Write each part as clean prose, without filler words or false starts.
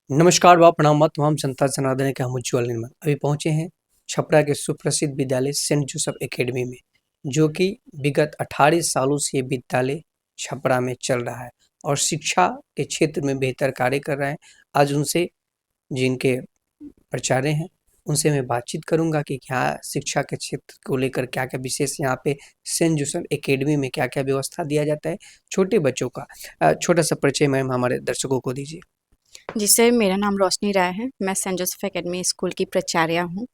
नमस्कार व प्रणाम तमाम जनता जनार्दन के हम उज्ज्वल निर्मल अभी पहुंचे हैं छपरा के सुप्रसिद्ध विद्यालय सेंट जोसेफ एकेडमी में, जो कि विगत 18 सालों से ये विद्यालय छपरा में चल रहा है और शिक्षा के क्षेत्र में बेहतर कार्य कर रहे हैं। आज उनसे, जिनके प्राचार्य हैं, उनसे मैं बातचीत करूंगा कि क्या शिक्षा के क्षेत्र को लेकर क्या-क्या विशेष यहाँ पे सेंट जोसेफ एकेडमी में क्या-क्या व्यवस्था दिया जाता है। छोटे बच्चों का छोटा-सा परिचय मैम हमारे दर्शकों को दीजिए। जी सर, मेरा नाम रोशनी राय है। मैं सेंट जोसेफ एकेडमी स्कूल की प्राचार्य हूँ।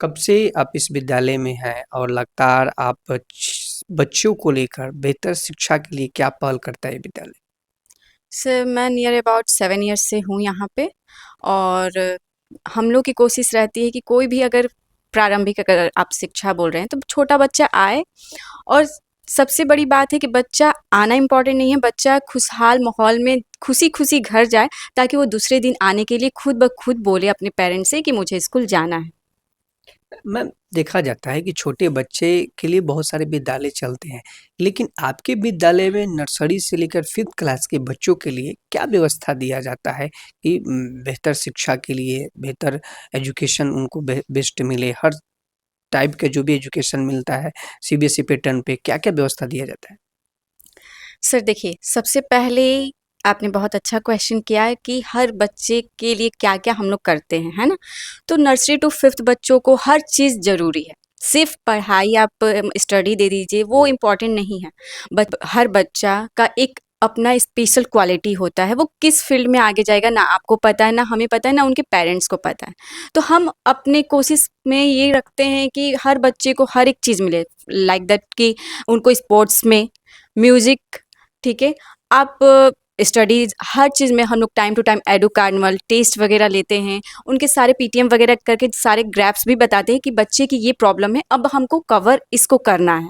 कब से आप इस विद्यालय में हैं और लगातार आप बच्चों को लेकर बेहतर शिक्षा के लिए क्या पहल करता है ये विद्यालय? सर, मैं नियर अबाउट 7 ईयर्स से हूँ यहाँ पे और हम लोग की कोशिश रहती है कि कोई भी अगर प्रारंभिक अगर आप शिक्षा बोल रहे हैं, तो छोटा बच्चा आए और सबसे बड़ी बात है कि बच्चा आना इम्पोर्टेंट नहीं है, बच्चा खुशहाल माहौल में खुशी-खुशी घर जाए, ताकि वो दूसरे दिन आने के लिए खुद ब खुद बोले अपने पेरेंट्स से कि मुझे स्कूल जाना है। मैम, देखा जाता है कि छोटे बच्चे के लिए बहुत सारे विद्यालय चलते हैं, लेकिन आपके विद्यालय में नर्सरी से लेकर 5th क्लास के बच्चों के लिए क्या व्यवस्था दिया जाता है कि बेहतर शिक्षा के लिए, बेहतर एजुकेशन उनको बेस्ट मिले? हर टाइप का जो भी एजुकेशन मिलता है, सीबीएसई पैटर्न पे क्या-क्या व्यवस्था दिया जाता है? सर देखिए, सबसे पहले आपने बहुत अच्छा क्वेश्चन किया है कि हर बच्चे के लिए क्या-क्या हम लोग करते हैं, है ना? तो नर्सरी टू 5th बच्चों को हर चीज़ ज़रूरी है। सिर्फ़ पढ़ाई आप स्टडी दे दीजिए, वो इम्पोर्टेंट नहीं है। हर बच्चा का एक अपना स्पेशल क्वालिटी होता है, वो किस फ़ील्ड में आगे जाएगा ना आपको पता है, ना हमें पता है, ना उनके पेरेंट्स को पता है। तो हम अपने कोशिश में ये रखते हैं कि हर बच्चे को हर एक चीज़ मिले, लाइक दैट कि उनको स्पोर्ट्स में, म्यूज़िक, ठीक है? आप स्टडीज़ हर चीज़ में हम लोग टाइम टू टाइम एडुकार्निवल टेस्ट वगैरह लेते हैं। उनके सारे पीटीएम वगैरह करके सारे ग्राफ्स भी बताते हैं कि बच्चे की ये प्रॉब्लम है, अब हमको कवर इसको करना है।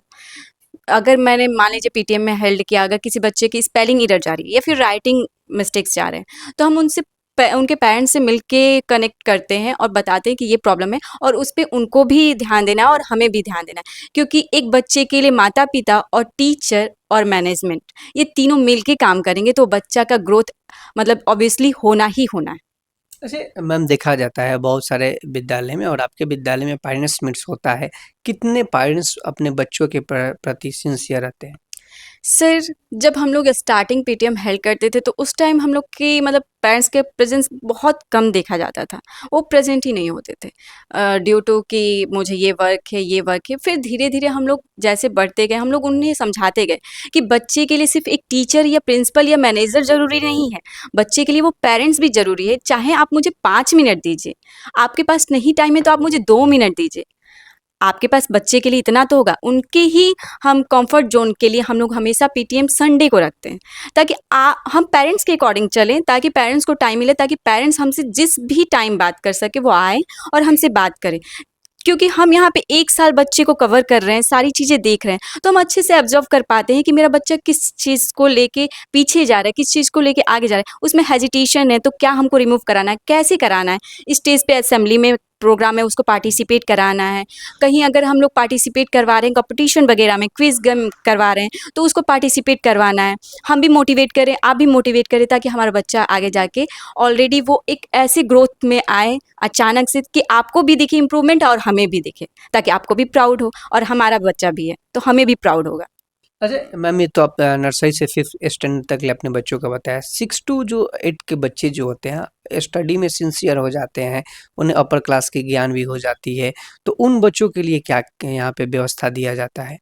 अगर मैंने मान लीजिए पीटीएम में हेल्ड किया, अगर किसी बच्चे की स्पेलिंग एरर जा रही है या फिर राइटिंग मिस्टेक्स जा रहे हैं, तो हम उनके पेरेंट्स से मिलके कनेक्ट करते हैं और बताते हैं कि ये प्रॉब्लम है और उस पे उनको भी ध्यान देना है और हमें भी ध्यान देना है। क्योंकि एक बच्चे के लिए माता-पिता और टीचर और मैनेजमेंट, ये तीनों मिल के काम करेंगे तो बच्चा का ग्रोथ मतलब ऑब्वियसली होना ही होना है। वैसे मैम, देखा जाता है बहुत सारे विद्यालय में और आपके विद्यालय में पेरेंट्स मीट्स होता है। कितने पेरेंट्स अपने बच्चों के प्रति सिंसियर रहते हैं? सर, जब हम लोग स्टार्टिंग पीटीएम हेल्ड करते थे तो उस टाइम हम लोग की मतलब पेरेंट्स के प्रेजेंस बहुत कम देखा जाता था। वो प्रेज़ेंट ही नहीं होते थे ड्यू टू कि मुझे ये वर्क है, ये वर्क है। फिर धीरे-धीरे हम लोग जैसे बढ़ते गए, हम लोग उन्हें समझाते गए कि बच्चे के लिए सिर्फ़ एक टीचर या प्रिंसिपल या मैनेजर ज़रूरी नहीं है। बच्चे के लिए वो पेरेंट्स भी ज़रूरी है। चाहे आप मुझे 5 मिनट दीजिए, आपके पास नहीं टाइम है तो आप मुझे 2 मिनट दीजिए। आपके पास बच्चे के लिए इतना तो होगा, उनके ही हम कम्फर्ट ज़ोन के लिए हम लोग हमेशा पीटीएम संडे को रखते हैं, ताकि हम पेरेंट्स के अकॉर्डिंग चलें, ताकि पेरेंट्स को टाइम मिले, ताकि पेरेंट्स हमसे जिस भी टाइम बात कर सकें, वो आएँ और हमसे बात करें। क्योंकि हम यहाँ पे 1 साल बच्चे को कवर कर रहे हैं, सारी चीज़ें देख रहे हैं, तो हम अच्छे से ऑब्ज़र्व कर पाते हैं कि मेरा बच्चा किस चीज़ को लेके पीछे जा रहा है, किस चीज़ को लेके आगे जा रहा है। उसमें हेजिटेशन है, तो क्या हमको रिमूव कराना है, कैसे कराना है? स्टेज पे असेंबली में प्रोग्राम है, उसको पार्टिसिपेट कराना है। कहीं अगर हम लोग पार्टिसिपेट करवा रहे हैं कॉम्पिटिशन वगैरह में, क्विज़ गेम करवा रहे हैं, तो उसको पार्टिसिपेट करवाना है। हम भी मोटिवेट करें, आप भी मोटिवेट करें, ताकि हमारा बच्चा आगे जाके ऑलरेडी वो एक ऐसी ग्रोथ में आए अचानक से कि आपको भी दिखे इम्प्रूवमेंट और हमें भी दिखे, ताकि आपको भी प्राउड हो और हमारा बच्चा भी है, तो हमें भी प्राउड होगा। अच्छा मैम, ये तो आप नर्सरी से 5th स्टैंडर्ड तक ले अपने बच्चों का बताया। 6 टू जो 8 के बच्चे जो होते हैं, स्टडी में सिंसियर हो जाते हैं, उन्हें अपर क्लास की ज्ञान भी हो जाती है, तो उन बच्चों के लिए क्या यहाँ पे व्यवस्था दिया जाता है?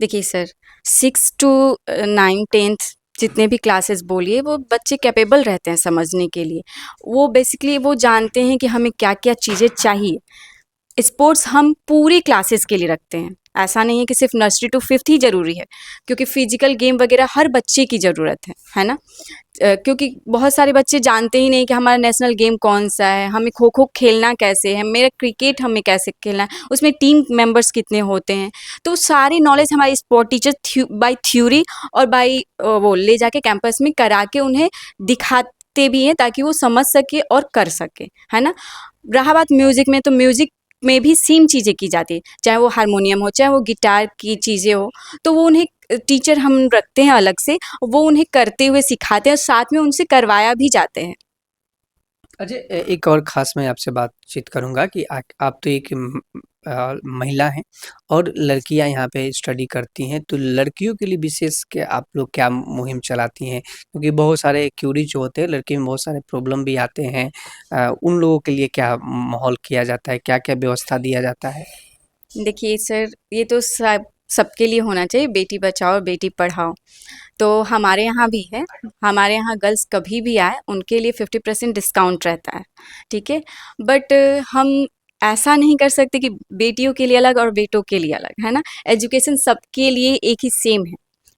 देखिए सर, 6 टू 9, 10th जितने भी क्लासेस बोलिए, वो बच्चे कैपेबल रहते हैं समझने के लिए। वो बेसिकली वो जानते हैं कि हमें क्या-क्या चीज़ें चाहिए। स्पोर्ट्स हम पूरी क्लासेस के लिए रखते हैं। ऐसा नहीं है कि सिर्फ़ नर्सरी टू 5th ही ज़रूरी है, क्योंकि फिज़िकल गेम वगैरह हर बच्चे की ज़रूरत है ना? क्योंकि बहुत सारे बच्चे जानते ही नहीं कि हमारा नेशनल गेम कौन-सा है, हमें खो-खो खेलना कैसे है, मेरा क्रिकेट हमें कैसे खेलना है, उसमें टीम मेंबर्स कितने होते हैं। तो सारी नॉलेज हमारे स्पोर्ट टीचर बाय थ्योरी और बाय वो ले जाके कैंपस में करा के उन्हें दिखाते भी हैं, ताकि वो समझ सके और कर सके, है ना? रहा बात म्यूज़िक में, तो म्यूज़िक में भी सेम चीज़ें की जाती है, चाहे वो हारमोनियम हो, चाहे वो गिटार की चीज़ें हो, तो वो उन्हें टीचर हम रखते हैं अलग से, वो उन्हें करते हुए सिखाते हैं और साथ में उनसे करवाया भी जाते हैं। अच्छा, एक और ख़ास मैं आपसे बातचीत करूँगा कि आप तो एक महिला हैं और लड़कियाँ यहाँ पे स्टडी करती हैं, तो लड़कियों के लिए विशेष के आप लोग क्या मुहिम चलाती हैं? क्योंकि बहुत सारे क्यूरी जो होते हैं, लड़की में बहुत सारे प्रॉब्लम भी आते हैं। उन लोगों के लिए क्या माहौल किया जाता है? क्या-क्या व्यवस्था दिया जाता है? देखिए सर, ये तो सबके लिए होना चाहिए, बेटी बचाओ, बेटी पढ़ाओ। तो हमारे यहाँ भी है, हमारे यहाँ गर्ल्स कभी भी आए, उनके लिए 50% डिस्काउंट रहता है, ठीक है? बट हम ऐसा नहीं कर सकते कि बेटियों के लिए अलग और बेटों के लिए अलग, है ना? एजुकेशन सबके लिए एक ही सेम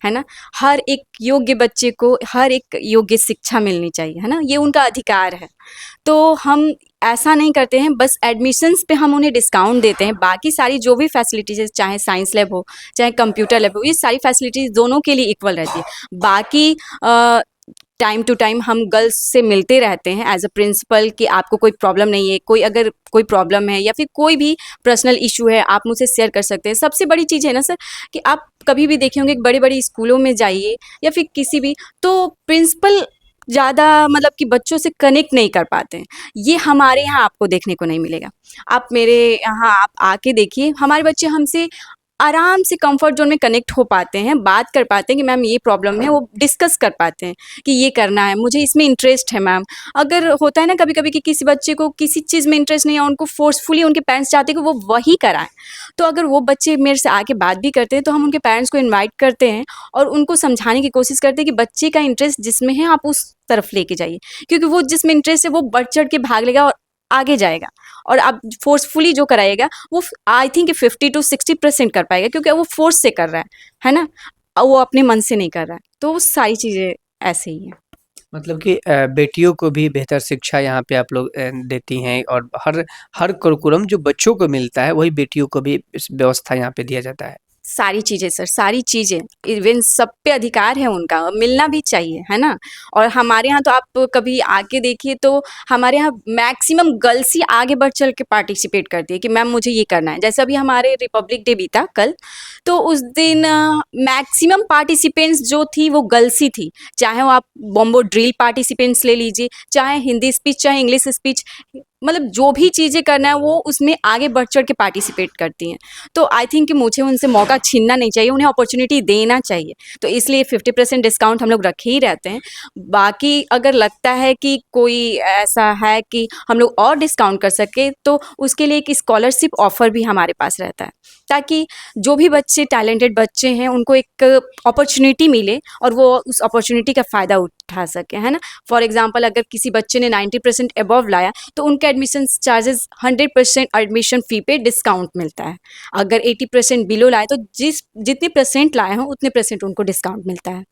है ना? हर एक योग्य बच्चे को हर एक योग्य शिक्षा मिलनी चाहिए, है ना? ये उनका अधिकार है। तो हम ऐसा नहीं करते हैं, बस एडमिशन्स पे हम उन्हें डिस्काउंट देते हैं, बाकी सारी जो भी फैसिलिटीज़ है, चाहे साइंस लैब हो, चाहे कंप्यूटर लैब हो, ये सारी फैसिलिटीज़ दोनों के लिए इक्वल रहती है। बाकी टाइम टू टाइम हम गर्ल्स से मिलते रहते हैं एज़ अ प्रिंसिपल कि आपको कोई प्रॉब्लम नहीं है, कोई अगर कोई प्रॉब्लम है या फिर कोई भी पर्सनल इश्यू है, आप मुझसे शेयर कर सकते हैं। सबसे बड़ी चीज़ है ना सर कि आप कभी भी देखे होंगे बड़े-बड़े स्कूलों में जाइए या फिर किसी भी, तो प्रिंसिपल ज़्यादा मतलब कि बच्चों से कनेक्ट नहीं कर पाते हैं। ये हमारे यहाँ आपको देखने को नहीं मिलेगा। आप मेरे यहाँ आप आके देखिए, हमारे बच्चे हमसे आराम से कंफर्ट ज़ोन में कनेक्ट हो पाते हैं, बात कर पाते हैं कि मैम ये प्रॉब्लम है, वो डिस्कस कर पाते हैं कि ये करना है, मुझे इसमें इंटरेस्ट है मैम। अगर होता है ना कभी-कभी कि किसी बच्चे को किसी चीज़ में इंटरेस्ट नहीं है, उनको फ़ोर्सफुली उनके पेरेंट्स चाहते हैं कि वो वही कराएँ। तो अगर वो बच्चे मेरे से आके बात भी करते हैं, तो हम उनके पेरेंट्स को इनवाइट करते हैं और उनको समझाने की कोशिश करते हैं कि बच्चे का इंटरेस्ट जिसमें है, आप उस तरफ लेके जाइए। क्योंकि वो जिसमें इंटरेस्ट है, वो बढ़-चढ़ के भाग लेगा और आगे जाएगा। और आप फ़ोर्सफुली जो कराइएगा, वो आई थिंक 50 टू 60% कर पाएगा, क्योंकि वो फ़ोर्स से कर रहा है ना? वो अपने मन से नहीं कर रहा है। तो वो सारी चीज़ें ऐसे ही हैं। मतलब कि बेटियों को भी बेहतर शिक्षा यहाँ पे आप लोग देती हैं और हर हर करिकुलम जो बच्चों को मिलता है, वही बेटियों को भी इस व्यवस्था यहाँ पे दिया जाता है। सारी चीज़ें सर, सारी चीज़ें, इवेन सब पे अधिकार है उनका, मिलना भी चाहिए, है ना? और हमारे यहाँ तो आप कभी आके देखिए, तो हमारे यहाँ मैक्सिमम गर्ल्स ही आगे बढ़ चल के पार्टिसिपेट करती है कि मैम मुझे ये करना है। जैसे अभी हमारे रिपब्लिक डे बीता कल, तो उस दिन मैक्सिमम पार्टिसिपेंट्स जो थी वो गर्ल्स ही थी। चाहे वो आप बॉम्बो ड्रिल पार्टिसिपेंट्स ले लीजिए, चाहे हिंदी स्पीच, चाहे इंग्लिश स्पीच, मतलब जो भी चीज़ें करना है वो उसमें आगे बढ़ चढ़ के पार्टिसिपेट करती हैं। तो आई थिंक कि मुझे उनसे मौका छीनना नहीं चाहिए, उन्हें अपॉर्च्युनिटी देना चाहिए। तो इसलिए 50% डिस्काउंट हम लोग रखे ही रहते हैं। बाकी अगर लगता है कि कोई ऐसा है कि हम लोग और डिस्काउंट कर सकें, तो उसके लिए एक स्कॉलरशिप ऑफ़र भी हमारे पास रहता है, ताकि जो भी बच्चे टैलेंटेड बच्चे हैं, उनको एक अपॉर्च्युनिटी मिले और वो उस अपॉर्च्युनिटी का फ़ायदा उठा सकें, है ना? फॉर एग्ज़ाम्पल, अगर किसी बच्चे ने 90% अबव लाया, तो उनके एडमिशन चार्जेस 100% एडमिशन फ़ी पे डिस्काउंट मिलता है। अगर 80% बिलो लाए, तो जितने परसेंट लाए हों, उतने परसेंट उनको डिस्काउंट मिलता है।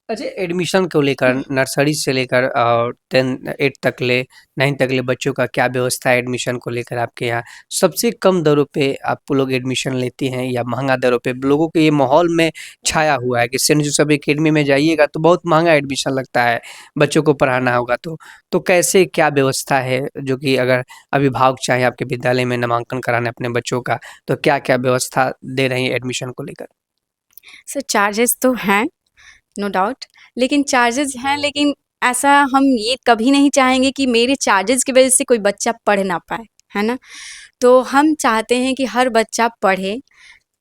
अच्छा, एडमिशन को लेकर नर्सरी से लेकर 8 तक ले 9 तक ले बच्चों का क्या व्यवस्था है एडमिशन को लेकर आपके यहाँ? सबसे कम दरों पे आप लोग एडमिशन लेती हैं या महँगा दरों पे? लोगों के ये माहौल में छाया हुआ है कि सेंट जोसेफ अकेडमी में जाइएगा तो बहुत महँगा एडमिशन लगता है, बच्चों को पढ़ाना होगा तो। तो कैसे क्या व्यवस्था है जो कि अगर अभिभावक चाहें आपके विद्यालय में नामांकन कराने अपने बच्चों का, तो क्या-क्या व्यवस्था दे रही हैं एडमिशन को लेकर? सर चार्जेस तो हैं, नो डाउट, लेकिन चार्जेस हैं, लेकिन ऐसा हम ये कभी नहीं चाहेंगे कि मेरे चार्जेस की वजह से कोई बच्चा पढ़ ना पाए, है ना? तो हम चाहते हैं कि हर बच्चा पढ़े,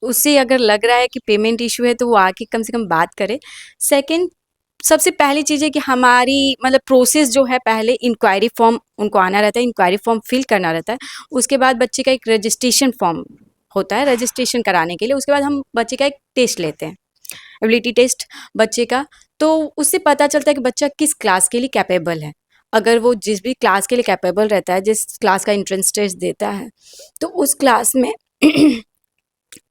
उसे अगर लग रहा है कि पेमेंट इश्यू है, तो वो आके कम से कम बात करे। सेकंड, सबसे पहली चीज़ है कि हमारी मतलब प्रोसेस जो है, पहले इंक्वायरी फॉर्म उनको आना रहता है, इंक्वायरी फॉर्म फिल करना रहता है। उसके बाद बच्चे का एक रजिस्ट्रेशन फॉर्म होता है, रजिस्ट्रेशन कराने के लिए। उसके बाद हम बच्चे का एक टेस्ट लेते हैं, एबिलिटी टेस्ट बच्चे का, तो उससे पता चलता है कि बच्चा किस क्लास के लिए कैपेबल है। अगर वो जिस भी क्लास के लिए कैपेबल रहता है, जिस क्लास का एंट्रेंस टेस्ट देता है, तो उस क्लास में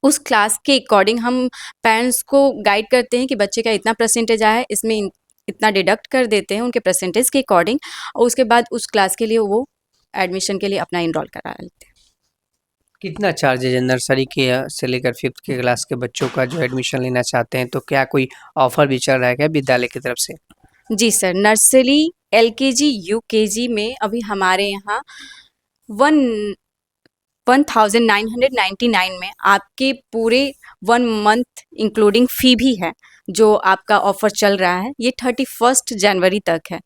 उस क्लास के अकॉर्डिंग हम पेरेंट्स को गाइड करते हैं कि बच्चे का इतना परसेंटेज आया है, इसमें इतना डिडक्ट कर देते हैं उनके परसेंटेज के अकॉर्डिंग, और उसके बाद उस क्लास के लिए वो एडमिशन के लिए अपना एनरोल करा लेते हैं। कितना चार्जेज है नर्सरी के से लेकर 5th के क्लास के बच्चों का जो एडमिशन लेना चाहते हैं, तो क्या कोई ऑफर भी चल रहा है क्या विद्यालय की तरफ से? जी सर, नर्सरी, एलकेजी, यूकेजी में अभी हमारे यहाँ वन 1999 में आपके पूरे 1 मंथ इंक्लूडिंग फ़ी भी है, जो आपका ऑफ़र चल रहा है, ये 31 जनवरी तक है।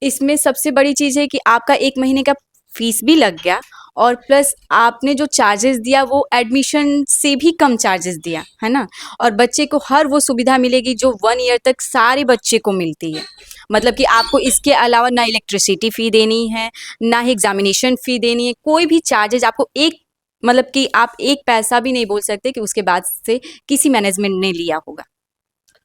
इसमें सबसे बड़ी चीज़ है कि आपका 1 महीने का फ़ीस भी लग गया और प्लस आपने जो चार्जेस दिया वो एडमिशन से भी कम चार्जेस दिया, है ना? और बच्चे को हर वो सुविधा मिलेगी जो 1 ईयर तक सारे बच्चे को मिलती है। मतलब कि आपको इसके अलावा ना इलेक्ट्रिसिटी फ़ी देनी है, ना ही एग्ज़ामिनेशन फ़ी देनी है, कोई भी चार्जेज़ आपको एक मतलब कि आप एक पैसा भी नहीं बोल सकते कि उसके बाद से किसी मैनेजमेंट ने लिया होगा।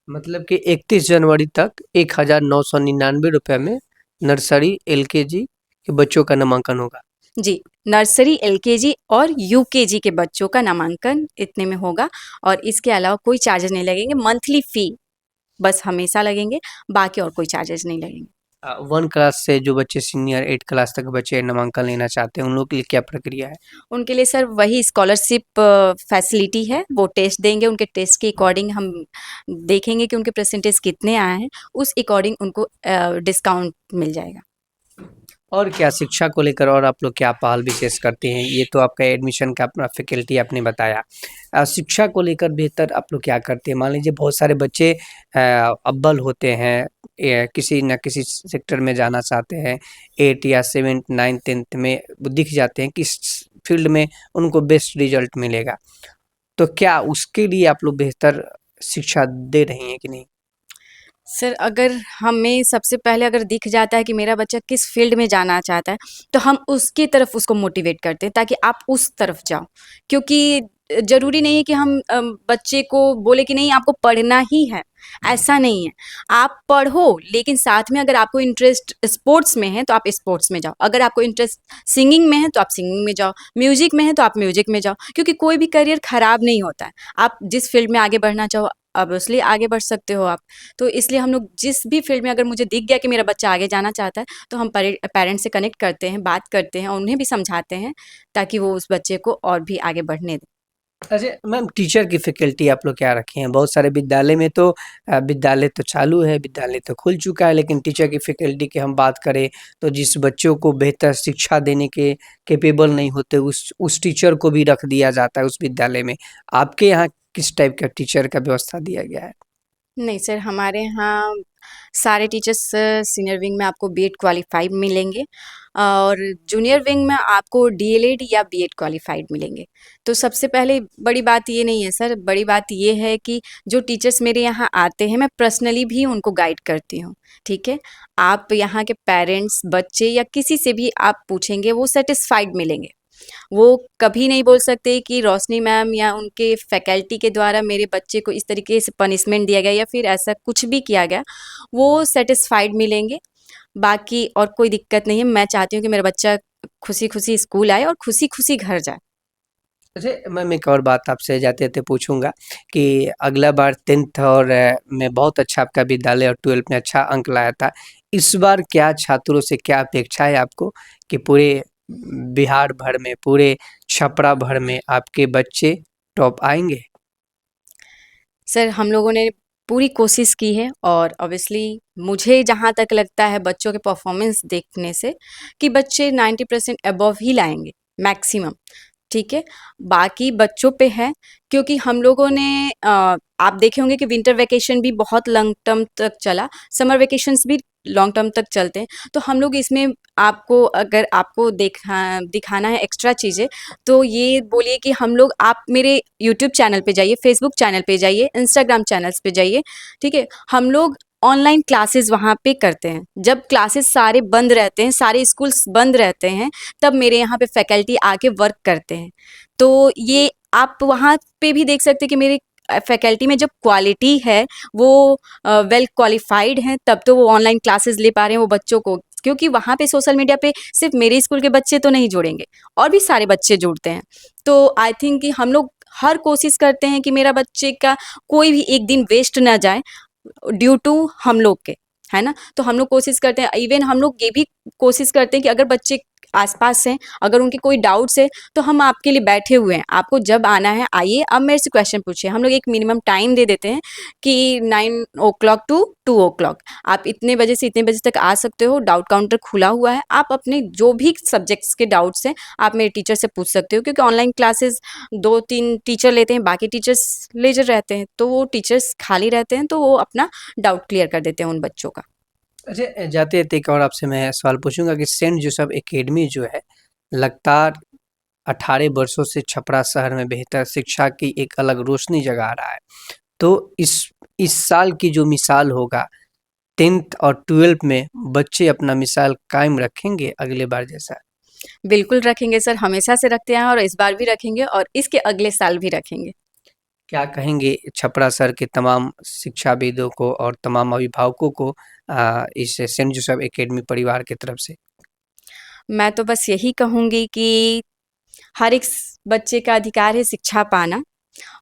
मतलब कि 31 जनवरी तक 1999 रुपये में नर्सरी एलकेजी के बच्चों का नामांकन होगा। जी, नर्सरी, एलकेजी और यूकेजी के बच्चों का नामांकन इतने में होगा और इसके अलावा कोई चार्जेज़ नहीं लगेंगे। मंथली फ़ी बस हमेशा लगेंगे, बाकी और कोई चार्जेज़ नहीं लगेंगे। 1 क्लास से जो बच्चे सीनियर 8 क्लास तक बच्चे नामांकन लेना चाहते हैं, उन लोगों के लिए क्या प्रक्रिया है? उनके लिए सर वही स्कॉलरशिप फैसिलिटी है, वो टेस्ट देंगे, उनके टेस्ट के अकॉर्डिंग हम देखेंगे कि उनके परसेंटेज कितने आए हैं, उस अकॉर्डिंग उनको डिस्काउंट मिल जाएगा। और क्या शिक्षा को लेकर और आप लोग क्या पहल विशेष करते हैं? ये तो आपका एडमिशन का अपना फैकल्टी आपने बताया। शिक्षा को लेकर बेहतर आप लोग क्या करते हैं? मान लीजिए बहुत सारे बच्चे अव्वल होते हैं, किसी न किसी सेक्टर में जाना चाहते हैं, 8 या 7th 9th 10th में वो दिख जाते हैं किस फील्ड में उनको बेस्ट रिजल्ट मिलेगा। तो क्या उसके लिए आप लोग बेहतर शिक्षा दे रही हैं कि नहीं? सर अगर हमें सबसे पहले अगर दिख जाता है कि मेरा बच्चा किस फ़ील्ड में जाना चाहता है, तो हम उसकी तरफ उसको मोटिवेट करते हैं ताकि आप उस तरफ जाओ। क्योंकि ज़रूरी नहीं है कि हम बच्चे को बोले कि नहीं आपको पढ़ना ही है, ऐसा नहीं है। आप पढ़ो लेकिन साथ में अगर आपको इंटरेस्ट स्पोर्ट्स में है, तो आप स्पोर्ट्स में जाओ। अगर आपको इंटरेस्ट सिंगिंग में है, तो आप सिंगिंग में जाओ। म्यूज़िक में है, तो आप म्यूज़िक में जाओ। क्योंकि कोई भी करियर ख़राब नहीं होता है। आप जिस फ़ील्ड में आगे बढ़ना चाहो, ऑब्वियसली आगे बढ़ सकते हो आप। तो इसलिए हम लोग जिस भी फील्ड में अगर मुझे दिख गया कि मेरा बच्चा आगे जाना चाहता है, तो हम पेरेंट्स से कनेक्ट करते हैं, बात करते हैं और उन्हें भी समझाते हैं ताकि वो उस बच्चे को और भी आगे बढ़ने दें। अच्छा मैम, टीचर की फैकल्टी आप लोग क्या रखे हैं? बहुत सारे विद्यालय में तो विद्यालय तो चालू है, विद्यालय तो खुल चुका है, लेकिन टीचर की फैकल्टी की हम बात करें तो जिस बच्चों को बेहतर शिक्षा देने के कैपेबल नहीं होते उस टीचर को भी रख दिया जाता है उस विद्यालय में। आपके यहाँ किस टाइप का टीचर का व्यवस्था दिया गया है? नहीं सर, हमारे यहाँ सारे टीचर्स सीनियर विंग में आपको बीएड क्वालिफाइड मिलेंगे और जूनियर विंग में आपको डीएलएड या बीएड क्वालिफाइड मिलेंगे। तो सबसे पहले बड़ी बात ये नहीं है सर, बड़ी बात ये है कि जो टीचर्स मेरे यहाँ आते हैं, मैं पर्सनली भी उनको गाइड करती हूँ, ठीक है? आप यहाँ के पेरेंट्स, बच्चे या किसी से भी आप पूछेंगे, वो सैटिस्फाइड मिलेंगे। वो कभी नहीं बोल सकते कि रोशनी मैम या उनके फैकल्टी के द्वारा मेरे बच्चे को इस तरीके से पनिशमेंट दिया गया या फिर ऐसा कुछ भी किया गया, वो सैटिस्फाइड मिलेंगे। बाकी और कोई दिक्कत नहीं है, मैं चाहती हूँ कि मेरा बच्चा खुशी-खुशी स्कूल आए और खुशी-खुशी घर जाए। अच्छा मैम, एक और बात आपसे जाते-जाते पूछूँगा कि अगला बार 10th और में बहुत अच्छा आपका विद्यालय और 12th में अच्छा अंक लाया था। इस बार क्या छात्रों से क्या अपेक्षा है आपको कि पूरे बिहार भर में, पूरे छपरा भर में आपके बच्चे टॉप आएँगे? सर हम लोगों ने पूरी कोशिश की है और ऑब्वियसली मुझे जहाँ तक लगता है बच्चों के परफॉर्मेंस देखने से कि बच्चे 90% अबव ही लाएँगे मैक्सिमम, ठीक है? बाकी बच्चों पे है क्योंकि हम लोगों ने आप देखे होंगे कि विंटर वैकेशन भी बहुत लॉन्ग टर्म तक चला, समर वैकेशंस भी लॉन्ग टर्म तक चलते हैं। तो हम लोग इसमें आपको अगर आपको दिखाना है एक्स्ट्रा चीज़ें, तो ये बोलिए कि हम लोग आप मेरे यूट्यूब चैनल पे जाइए, फेसबुक चैनल पे जाइए, इंस्टाग्राम चैनल्स पे जाइए, ठीक है? हम लोग ऑनलाइन क्लासेस वहाँ पे करते हैं। जब क्लासेस सारे बंद रहते हैं, सारे स्कूल्स बंद रहते हैं, तब मेरे यहाँ पे फैकल्टी आके वर्क करते हैं। तो ये आप वहाँ पे भी देख सकते हैं कि मेरे फैकल्टी में जो क्वालिटी है वो वेल क्वालिफाइड हैं, तब तो वो ऑनलाइन क्लासेस ले पा रहे हैं वो बच्चों को। क्योंकि वहाँ पे सोशल मीडिया पे सिर्फ मेरे स्कूल के बच्चे तो नहीं जुड़ेंगे, और भी सारे बच्चे जुड़ते हैं। तो आई थिंक कि हम लोग हर कोशिश करते हैं कि मेरा बच्चे का कोई भी एक दिन वेस्ट ना जाए ड्यू टू हम लोग के, है ना? तो हम लोग कोशिश करते हैं, इवन हम लोग ये भी कोशिश करते हैं कि अगर बच्चे आस-पास हैं, अगर उनके कोई डाउट्स है तो हम आपके लिए बैठे हुए हैं, आपको जब आना है आइए, अब मेरे से क्वेश्चन पूछिए। हम लोग एक मिनिमम टाइम दे देते हैं कि 9 ओ क्लॉक टू 2 ओ क्लॉक, आप इतने बजे से इतने बजे तक आ सकते हो, डाउट काउंटर खुला हुआ है, आप अपने जो भी सब्जेक्ट्स के डाउट्स हैं, आप मेरे टीचर से पूछ सकते हो, क्योंकि ऑनलाइन क्लासेस 2-3 टीचर लेते हैं, बाकी टीचर्स लेजर रहते हैं, तो वो टीचर्स खाली रहते हैं, तो वो अपना डाउट क्लियर कर देते हैं उन बच्चों का। अच्छा, जाते-जाते एक और आपसे मैं सवाल पूछूँगा कि सेंट जोसेफ एकेडमी जो है, लगातार 18 वर्षों से छपरा शहर में बेहतर शिक्षा की एक अलग रोशनी जगा रहा है। तो इस साल की जो मिसाल होगा 10th और 12th में बच्चे अपना मिसाल कायम रखेंगे अगले बार जैसा? बिल्कुल रखेंगे सर, हमेशा से रखते हैं और इस बार भी रखेंगे और इसके अगले साल भी रखेंगे। क्या कहेंगे छपरा शहर के तमाम शिक्षाविदों को और तमाम अभिभावकों को इस सेंट जोसेफ एकेडमी परिवार की तरफ से? मैं तो बस यही कहूँगी कि हर एक बच्चे का अधिकार है शिक्षा पाना,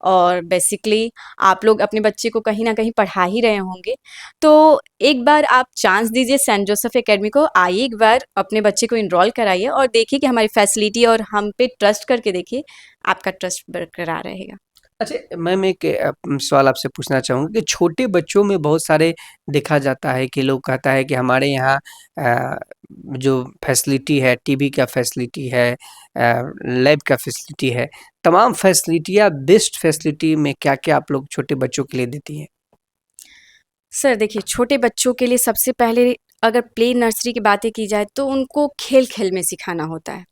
और बेसिकली आप लोग अपने बच्चे को कहीं न कहीं पढ़ा ही रहे होंगे, तो एक बार आप चांस दीजिए सेंट जोसेफ एकेडमी को, आइए एक बार अपने बच्चे को एनरोल कराइए और देखिए कि हमारी फैसिलिटी और हम पे ट्रस्ट करके देखिए, आपका ट्रस्ट बरकरार रहेगा। अच्छा, मैम एक सवाल आपसे पूछना चाहूँगा कि छोटे बच्चों में बहुत सारे देखा जाता है कि लोग कहता है कि हमारे यहाँ जो फैसिलिटी है, टीवी का फैसिलिटी है, लैब का फैसिलिटी है, तमाम फैसिलिटियाँ बेस्ट फैसिलिटी में क्या-क्या आप लोग छोटे बच्चों के लिए देती हैं? सर देखिए, छोटे बच्चों के लिए सबसे पहले अगर प्ले नर्सरी की बातें की जाए तो उनको खेल-खेल में सिखाना होता है।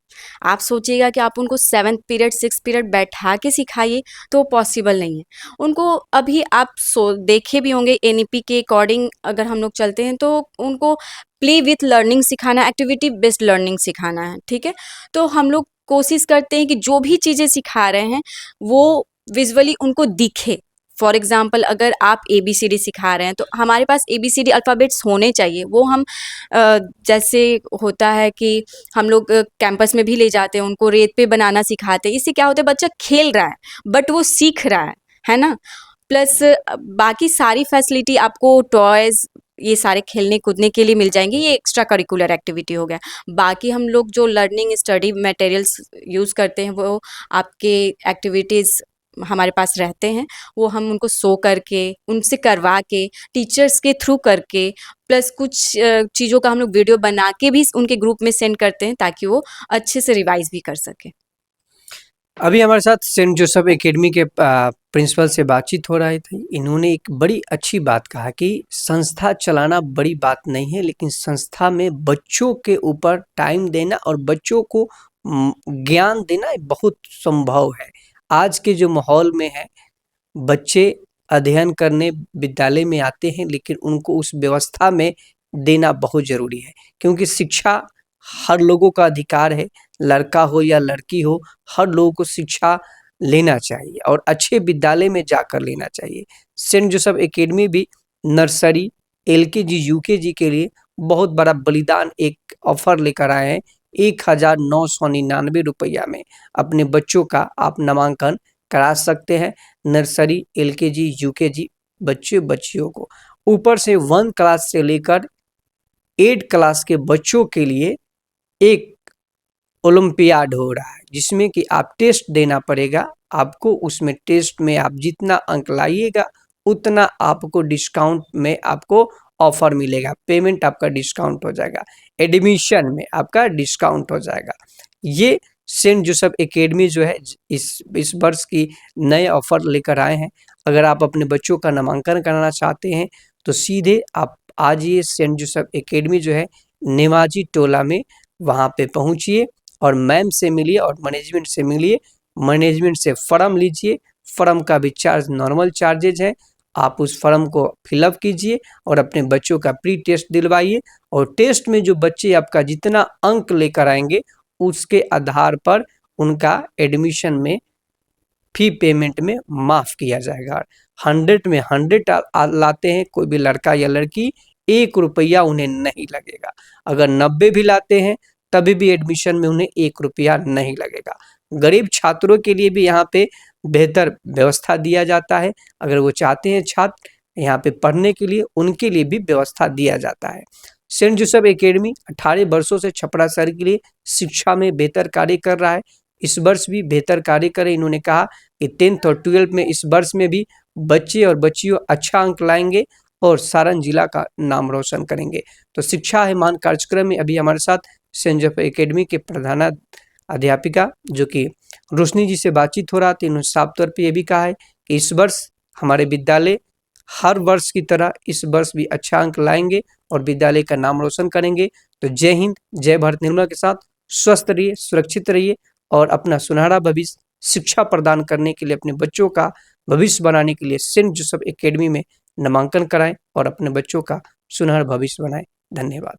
आप सोचिएगा कि आप उनको 7th पीरियड 6th पीरियड बैठा के सिखाइए तो पॉसिबल नहीं है। उनको अभी आप देखे भी होंगे एनईपी के अकॉर्डिंग अगर हम लोग चलते हैं तो उनको प्ले विथ लर्निंग सिखाना, एक्टिविटी बेस्ड लर्निंग सिखाना है, ठीक है? तो हम लोग कोशिश करते हैं कि जो भी चीज़ें सिखा रहे हैं वो विज़ुअली उनको दिखे। फॉर एग्ज़ाम्पल अगर आप एबीसीडी सिखा रहे हैं तो हमारे पास एबीसीडी अल्फ़ाबेट्स होने चाहिए। वो हम जैसे होता है कि हम लोग कैंपस में भी ले जाते हैं, उनको रेत पे बनाना सिखाते हैं। इससे क्या होता है बच्चा खेल रहा है बट वो सीख रहा है ना? प्लस बाकी सारी फैसिलिटी आपको टॉयज़ ये सारे खेलने-कूदने के लिए मिल जाएँगे, ये एक्स्ट्रा करिकुलर एक्टिविटी हो गया। बाकी हम लोग जो लर्निंग स्टडी मटेरियल्स यूज़ करते हैं वो आपके एक्टिविटीज़ हमारे पास रहते हैं, वो हम उनको शो करके, उनसे करवा के, टीचर्स के थ्रू करके, प्लस कुछ चीज़ों का हम लोग वीडियो बना के भी उनके ग्रुप में सेंड करते हैं ताकि वो अच्छे से रिवाइज़ भी कर सकें। अभी हमारे साथ सेंट जोसेफ एकेडमी के प्रिंसिपल से बातचीत हो रही थी। इन्होंने एक बड़ी अच्छी बात कहा कि संस्था चलाना बड़ी बात नहीं है, लेकिन संस्था में बच्चों के ऊपर टाइम देना और बच्चों को ज्ञान देना बहुत संभव है। आज के जो माहौल में है, बच्चे अध्ययन करने विद्यालय में आते हैं, लेकिन उनको उस व्यवस्था में देना बहुत ज़रूरी है, क्योंकि शिक्षा हर लोगों का अधिकार है, लड़का हो या लड़की हो, हर लोगों को शिक्षा लेना चाहिए और अच्छे विद्यालय में जाकर लेना चाहिए। सेंट जोसेफ एकेडमी भी नर्सरी, एलकेजी, यूकेजी के लिए बहुत बड़ा बलिदान एक ऑफ़र लेकर आए हैं। 1999 रुपया में अपने बच्चों का आप नामांकन करा सकते हैं। नर्सरी, एलकेजी, यूकेजी बच्चे-बच्चियों को। ऊपर से 1 क्लास से लेकर 8 क्लास के बच्चों के लिए एक ओलंपियाड हो रहा है, जिसमें कि आप टेस्ट देना पड़ेगा। आपको उसमें टेस्ट में आप जितना अंक लाइएगा, उतना आपको डिस्काउंट में आपको ऑफ़र मिलेगा। पेमेंट आपका डिस्काउंट हो जाएगा। एडमिशन में आपका डिस्काउंट हो जाएगा। ये सेंट जोसेफ एकेडमी जो है इस वर्ष की नए ऑफ़र लेकर आए हैं। अगर आप अपने बच्चों का नामांकन कराना चाहते हैं, तो सीधे आप आ जाइए सेंट जोसेफ एकेडमी जो है नेवाजी टोला में, वहाँ पे पहुँचिए और मैम से मिलिए और मैनेजमेंट से मिलिए। मैनेजमेंट से फ़ॉर्म लीजिए, फ़ॉर्म का भी चार्ज नॉर्मल चार्जेज़ है। आप उस फ़ॉर्म को फिलअप कीजिए और अपने बच्चों का प्री टेस्ट दिलवाइए और टेस्ट में जो बच्चे आपका जितना अंक लेकर आएँगे, उसके आधार पर उनका एडमिशन में फ़ी पेमेंट में माफ़ किया जाएगा। 100 में 100 लाते हैं कोई भी लड़का या लड़की, 1 रुपया उन्हें नहीं लगेगा। अगर 90 भी लाते हैं, तभी भी एडमिशन में उन्हें 1 रुपया नहीं लगेगा। गरीब छात्रों के लिए भी यहाँ पे बेहतर व्यवस्था दिया जाता है। अगर वो चाहते हैं छात्र यहाँ पे पढ़ने के लिए, उनके लिए भी व्यवस्था दिया जाता है। सेंट जोसेफ एकेडमी 18 वर्षों से छपरा शहर के लिए शिक्षा में बेहतर कार्य कर रहा है। इस वर्ष भी बेहतर कार्य करें। इन्होंने कहा कि 10th और 12th में इस वर्ष में भी बच्चे और बच्चियों अच्छा अंक लाएंगे और सारण जिला का नाम रोशन करेंगे। तो शिक्षा है मान कार्यक्रम में अभी हमारे साथ सेंट जोसेफ एकेडमी के प्रधान अध्यापिका जो कि रोशनी जी से बातचीत हो रहा था। इन्होंने साफ तौर पर यह भी कहा है कि इस वर्ष हमारे विद्यालय हर वर्ष की तरह इस वर्ष भी अच्छा अंक लाएंगे और विद्यालय का नाम रोशन करेंगे। तो जय हिंद, जय भारत निर्मला के साथ स्वस्थ रहिए, सुरक्षित रहिए और अपना सुनहरा भविष्य शिक्षा प्रदान करने के लिए, अपने बच्चों का भविष्य बनाने के लिए सेंट जोसेफ एकेडमी में नामांकन कराएं और अपने बच्चों का सुनहरा भविष्य बनाएं। धन्यवाद।